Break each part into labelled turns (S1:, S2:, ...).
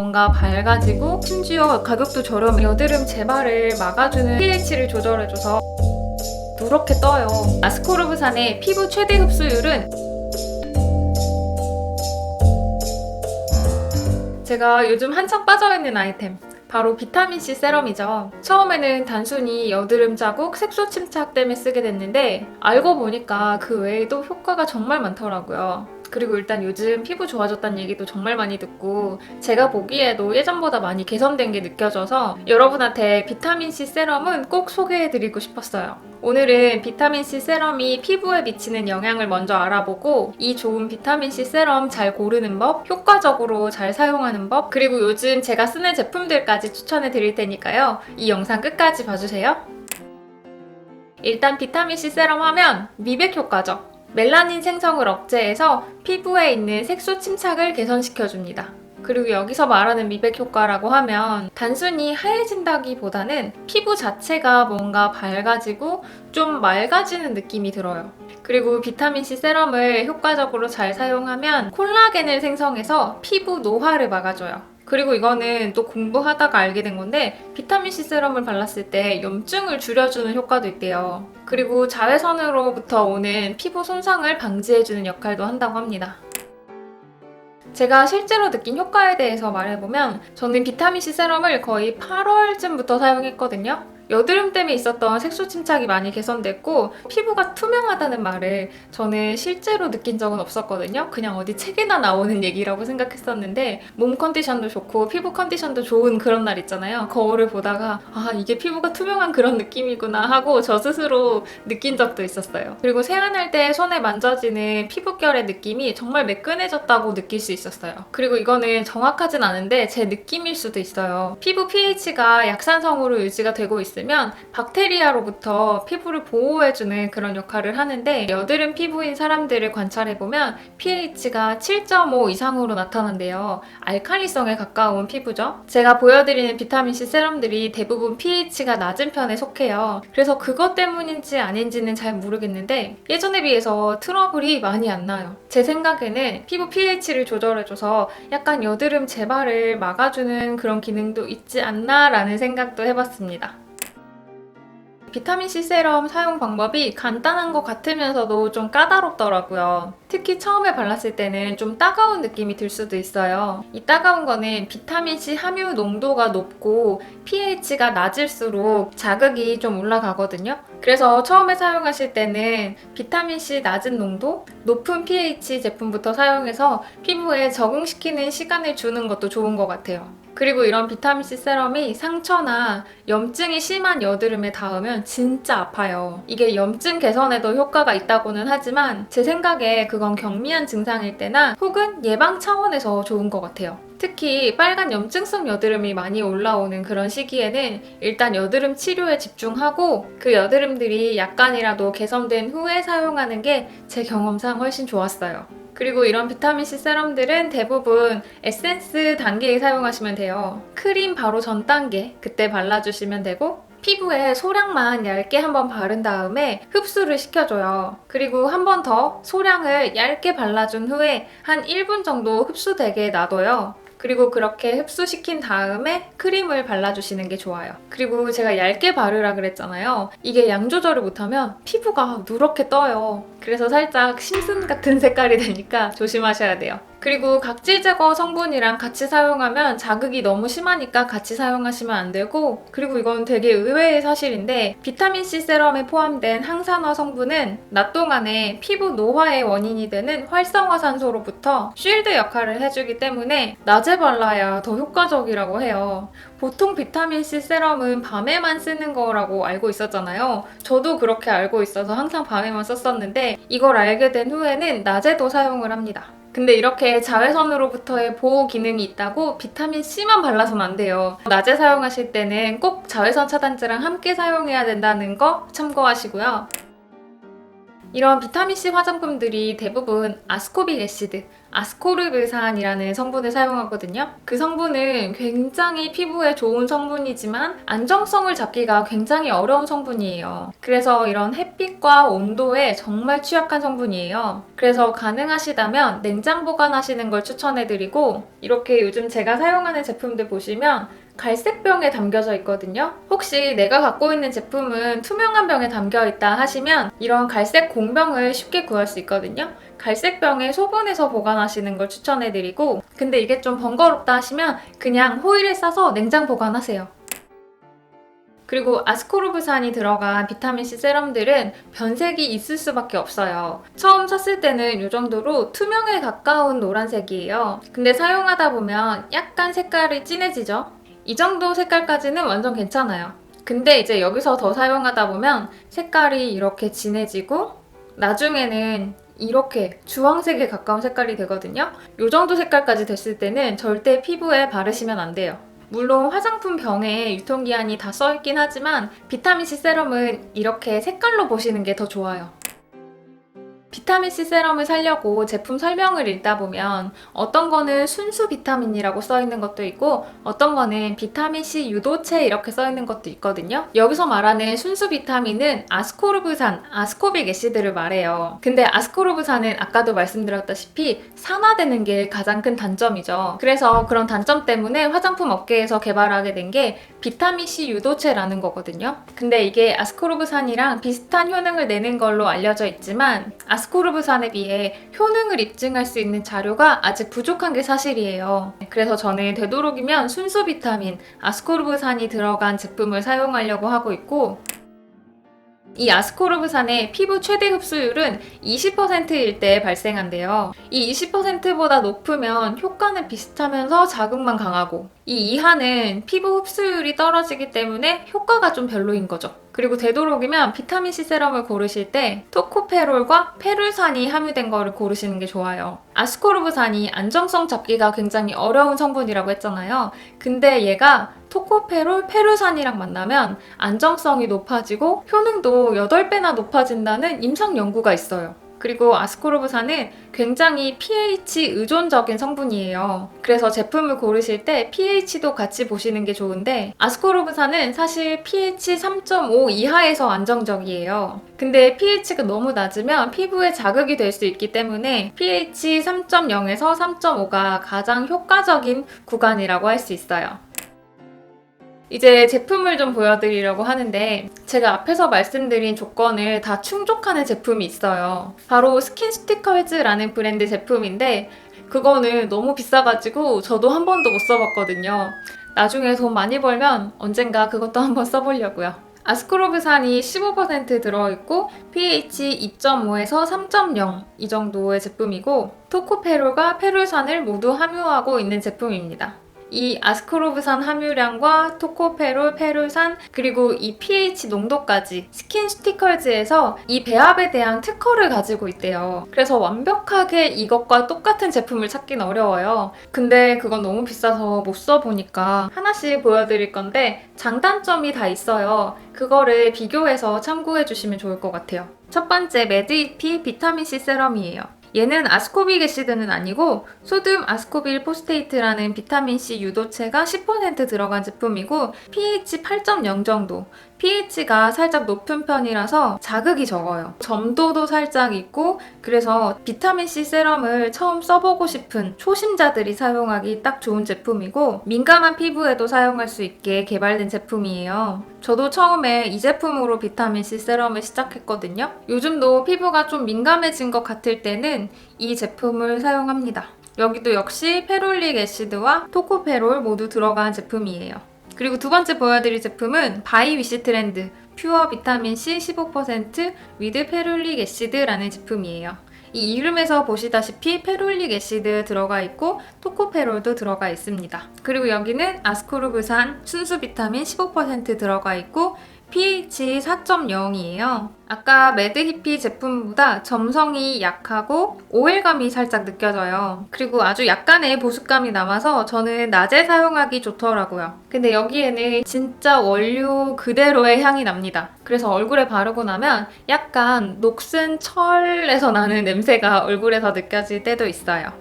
S1: 뭔가 밝아지고 심지어 가격도 저렴해. 여드름 재발을 막아주는 pH를 조절해줘서 누렇게 떠요. 아스코르브산의 피부 최대 흡수율은 제가 요즘 한창 빠져있는 아이템 바로 비타민C 세럼이죠. 처음에는 단순히 여드름 자국, 색소 침착 때문에 쓰게 됐는데 알고 보니까 그 외에도 효과가 정말 많더라고요. 그리고 일단 요즘 피부 좋아졌다는 얘기도 정말 많이 듣고 제가 보기에도 예전보다 많이 개선된 게 느껴져서 여러분한테 비타민C 세럼은 꼭 소개해드리고 싶었어요. 오늘은 비타민C 세럼이 피부에 미치는 영향을 먼저 알아보고 이 좋은 비타민C 세럼 잘 고르는 법, 효과적으로 잘 사용하는 법, 그리고 요즘 제가 쓰는 제품들까지 추천해 드릴 테니까요. 이 영상 끝까지 봐주세요. 일단 비타민C 세럼 하면 미백 효과죠. 멜라닌 생성을 억제해서 피부에 있는 색소 침착을 개선시켜줍니다. 그리고 여기서 말하는 미백 효과라고 하면 단순히 하얘진다기보다는 피부 자체가 뭔가 밝아지고 좀 맑아지는 느낌이 들어요. 그리고 비타민C 세럼을 효과적으로 잘 사용하면 콜라겐을 생성해서 피부 노화를 막아줘요. 그리고 이거는 또 공부하다가 알게 된 건데 비타민C 세럼을 발랐을 때 염증을 줄여주는 효과도 있대요. 그리고 자외선으로부터 오는 피부 손상을 방지해주는 역할도 한다고 합니다. 제가 실제로 느낀 효과에 대해서 말해보면 저는 비타민C 세럼을 거의 8월쯤부터 사용했거든요. 여드름 때문에 있었던 색소 침착이 많이 개선됐고 피부가 투명하다는 말을 저는 실제로 느낀 적은 없었거든요. 그냥 어디 책에나 나오는 얘기라고 생각했었는데 몸 컨디션도 좋고 피부 컨디션도 좋은 그런 날 있잖아요. 거울을 보다가 아 이게 피부가 투명한 그런 느낌이구나 하고 저 스스로 느낀 적도 있었어요. 그리고 세안할 때 손에 만져지는 피부결의 느낌이 정말 매끈해졌다고 느낄 수 있었어요. 그리고 이거는 정확하진 않은데 제 느낌일 수도 있어요. 피부 pH가 약산성으로 유지가 되고 있으면 박테리아로부터 피부를 보호해주는 그런 역할을 하는데 여드름 피부인 사람들을 관찰해보면 pH가 7.5 이상으로 나타난대요. 알칼리성에 가까운 피부죠. 제가 보여드리는 비타민C 세럼들이 대부분 pH가 낮은 편에 속해요. 그래서 그것 때문인지 아닌지는 잘 모르겠는데 예전에 비해서 트러블이 많이 안 나요. 제 생각에는 피부 pH를 조절해줘서 약간 여드름 재발을 막아주는 그런 기능도 있지 않나 라는 생각도 해봤습니다. 비타민C 세럼 사용 방법이 간단한 것 같으면서도 좀 까다롭더라고요. 특히 처음에 발랐을 때는 좀 따가운 느낌이 들 수도 있어요. 이 따가운 거는 비타민C 함유 농도가 높고 pH가 낮을수록 자극이 좀 올라가거든요. 그래서 처음에 사용하실 때는 비타민C 낮은 농도, 높은 pH 제품부터 사용해서 피부에 적응시키는 시간을 주는 것도 좋은 것 같아요. 그리고 이런 비타민C 세럼이 상처나 염증이 심한 여드름에 닿으면 진짜 아파요. 이게 염증 개선에도 효과가 있다고는 하지만 제 생각에 그건 경미한 증상일 때나 혹은 예방 차원에서 좋은 것 같아요. 특히 빨간 염증성 여드름이 많이 올라오는 그런 시기에는 일단 여드름 치료에 집중하고 그 여드름들이 약간이라도 개선된 후에 사용하는 게 제 경험상 훨씬 좋았어요. 그리고 이런 비타민C 세럼들은 대부분 에센스 단계에 사용하시면 돼요. 크림 바로 전 단계 그때 발라주시면 되고 피부에 소량만 얇게 한번 바른 다음에 흡수를 시켜줘요. 그리고 한 번 더 소량을 얇게 발라준 후에 한 1분 정도 흡수되게 놔둬요. 그리고 그렇게 흡수시킨 다음에 크림을 발라주시는 게 좋아요. 그리고 제가 얇게 바르라 그랬잖아요. 이게 양 조절을 못하면 피부가 누렇게 떠요. 그래서 살짝 심슨 같은 색깔이 되니까 조심하셔야 돼요. 그리고 각질 제거 성분이랑 같이 사용하면 자극이 너무 심하니까 같이 사용하시면 안 되고 그리고 이건 되게 의외의 사실인데 비타민C 세럼에 포함된 항산화 성분은 낮 동안에 피부 노화의 원인이 되는 활성화산소로부터 쉴드 역할을 해주기 때문에 낮에 발라야 더 효과적이라고 해요. 보통 비타민C 세럼은 밤에만 쓰는 거라고 알고 있었잖아요. 저도 그렇게 알고 있어서 항상 밤에만 썼었는데 이걸 알게 된 후에는 낮에도 사용을 합니다. 근데 이렇게 자외선으로부터의 보호 기능이 있다고 비타민C만 발라서는 안 돼요. 낮에 사용하실 때는 꼭 자외선 차단제랑 함께 사용해야 된다는 거 참고하시고요. 이런 비타민C 화장품들이 대부분 아스코빅 애시드, 아스코르브산이라는 성분을 사용하거든요. 그 성분은 굉장히 피부에 좋은 성분이지만 안정성을 잡기가 굉장히 어려운 성분이에요. 그래서 이런 햇빛과 온도에 정말 취약한 성분이에요. 그래서 가능하시다면 냉장 보관하시는 걸 추천해드리고, 이렇게 요즘 제가 사용하는 제품들 보시면 갈색 병에 담겨져 있거든요. 혹시 내가 갖고 있는 제품은 투명한 병에 담겨 있다 하시면 이런 갈색 공병을 쉽게 구할 수 있거든요. 갈색 병에 소분해서 보관하시는 걸 추천해드리고, 근데 이게 좀 번거롭다 하시면 그냥 호일에 싸서 냉장 보관하세요. 그리고 아스코르브산이 들어간 비타민C 세럼들은 변색이 있을 수밖에 없어요. 처음 샀을 때는 이 정도로 투명에 가까운 노란색이에요. 근데 사용하다 보면 약간 색깔이 진해지죠? 이 정도 색깔까지는 완전 괜찮아요. 근데 이제 여기서 더 사용하다 보면 색깔이 이렇게 진해지고 나중에는 이렇게 주황색에 가까운 색깔이 되거든요. 이 정도 색깔까지 됐을 때는 절대 피부에 바르시면 안 돼요. 물론 화장품 병에 유통기한이 다 써있긴 하지만 비타민C 세럼은 이렇게 색깔로 보시는 게 더 좋아요. 비타민C 세럼을 사려고 제품 설명을 읽다 보면 어떤 거는 순수 비타민이라고 써있는 것도 있고 어떤 거는 비타민C 유도체 이렇게 써있는 것도 있거든요. 여기서 말하는 순수 비타민은 아스코르브산, 아스코빅 애시드를 말해요. 근데 아스코르브산은 아까도 말씀드렸다시피 산화되는 게 가장 큰 단점이죠. 그래서 그런 단점 때문에 화장품 업계에서 개발하게 된 게 비타민C 유도체라는 거거든요. 근데 이게 아스코르브산이랑 비슷한 효능을 내는 걸로 알려져 있지만 아스코르브산에 비해 효능을 입증할 수 있는 자료가 아직 부족한 게 사실이에요. 그래서 저는 되도록이면 순수 비타민, 아스코르브산이 들어간 제품을 사용하려고 하고 있고, 이 아스코르브산의 피부 최대 흡수율은 20%일 때 발생한대요. 이 20%보다 높으면 효과는 비슷하면서 자극만 강하고, 이 이하는 피부 흡수율이 떨어지기 때문에 효과가 좀 별로인 거죠. 그리고 되도록이면 비타민C 세럼을 고르실 때 토코페롤과 페룰산이 함유된 거를 고르시는 게 좋아요. 아스코르브산이 안정성 잡기가 굉장히 어려운 성분이라고 했잖아요. 근데 얘가 토코페롤, 페룰산이랑 만나면 안정성이 높아지고 효능도 8배나 높아진다는 임상 연구가 있어요. 그리고 아스코르브산은 굉장히 pH 의존적인 성분이에요. 그래서 제품을 고르실 때 pH도 같이 보시는 게 좋은데 아스코르브산은 사실 pH 3.5 이하에서 안정적이에요. 근데 pH가 너무 낮으면 피부에 자극이 될 수 있기 때문에 pH 3.0에서 3.5가 가장 효과적인 구간이라고 할 수 있어요. 이제 제품을 좀 보여드리려고 하는데 제가 앞에서 말씀드린 조건을 다 충족하는 제품이 있어요. 바로 스킨스티컬즈라는 브랜드 제품인데 그거는 너무 비싸가지고 저도 한 번도 못 써봤거든요. 나중에 돈 많이 벌면 언젠가 그것도 한번 써보려고요. 아스코르브산이 15% 들어있고 pH 2.5에서 3.0 이 정도의 제품이고 토코페롤과 페룰산을 모두 함유하고 있는 제품입니다. 이 아스코르브산 함유량과 토코페롤, 페룰산, 그리고 이 pH 농도까지 스킨스티컬즈에서 이 배합에 대한 특허를 가지고 있대요. 그래서 완벽하게 이것과 똑같은 제품을 찾긴 어려워요. 근데 그건 너무 비싸서 못 써보니까 하나씩 보여드릴 건데 장단점이 다 있어요. 그거를 비교해서 참고해 주시면 좋을 것 같아요. 첫 번째, 매드이피 비타민C 세럼이에요. 얘는 아스코빅 애시드는 아니고 소듐 아스코빌 포스테이트라는 비타민C 유도체가 10% 들어간 제품이고 pH 8.0 정도, pH가 살짝 높은 편이라서 자극이 적어요. 점도도 살짝 있고 그래서 비타민C 세럼을 처음 써보고 싶은 초심자들이 사용하기 딱 좋은 제품이고 민감한 피부에도 사용할 수 있게 개발된 제품이에요. 저도 처음에 이 제품으로 비타민C 세럼을 시작했거든요. 요즘도 피부가 좀 민감해진 것 같을 때는 이 제품을 사용합니다. 여기도 역시 페롤릭 애시드와 토코페롤 모두 들어간 제품이에요. 그리고 두 번째 보여드릴 제품은 바이위시 트렌드 퓨어 비타민C 15% 위드 페롤릭 애시드라는 제품이에요. 이 이름에서 보시다시피 페롤릭 애시드 들어가 있고 토코페롤도 들어가 있습니다. 그리고 여기는 아스코르브산 순수 비타민 15% 들어가 있고 pH 4.0이에요. 아까 매드히피 제품보다 점성이 약하고 오일감이 살짝 느껴져요. 그리고 아주 약간의 보습감이 남아서 저는 낮에 사용하기 좋더라고요. 근데 여기에는 진짜 원료 그대로의 향이 납니다. 그래서 얼굴에 바르고 나면 약간 녹슨 철에서 나는 냄새가 얼굴에서 느껴질 때도 있어요.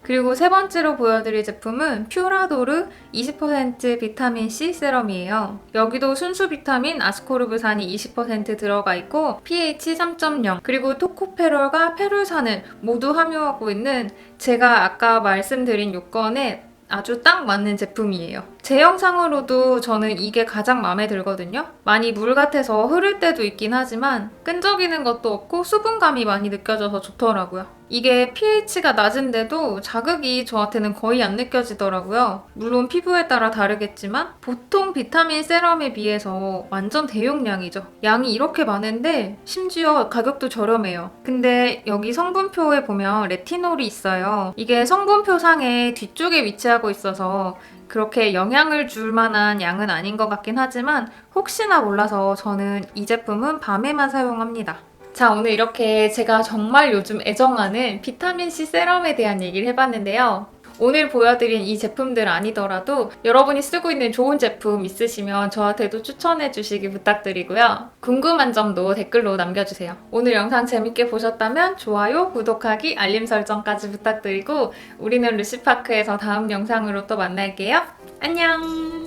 S1: 그리고 세 번째로 보여드릴 제품은 퓨라도르 20% 비타민C 세럼이에요. 여기도 순수 비타민 아스코르브산이 20% 들어가 있고 pH 3.0 그리고 토코페롤과 페룰산을 모두 함유하고 있는 제가 아까 말씀드린 요건에 아주 딱 맞는 제품이에요. 제 영상으로도 저는 이게 가장 마음에 들거든요. 많이 물 같아서 흐를 때도 있긴 하지만 끈적이는 것도 없고 수분감이 많이 느껴져서 좋더라고요. 이게 pH가 낮은데도 자극이 저한테는 거의 안 느껴지더라고요. 물론 피부에 따라 다르겠지만 보통 비타민 세럼에 비해서 완전 대용량이죠. 양이 이렇게 많은데 심지어 가격도 저렴해요. 근데 여기 성분표에 보면 레티놀이 있어요. 이게 성분표 상에 뒤쪽에 위치하고 있어서 그렇게 영향을 줄 만한 양은 아닌 것 같긴 하지만 혹시나 몰라서 저는 이 제품은 밤에만 사용합니다. 자, 오늘 이렇게 제가 정말 요즘 애정하는 비타민C 세럼에 대한 얘기를 해봤는데요. 오늘 보여드린 이 제품들 아니더라도 여러분이 쓰고 있는 좋은 제품 있으시면 저한테도 추천해 주시기 부탁드리고요. 궁금한 점도 댓글로 남겨주세요. 오늘 영상 재밌게 보셨다면 좋아요, 구독하기, 알림 설정까지 부탁드리고 우리는 루시파크에서 다음 영상으로 또 만날게요. 안녕!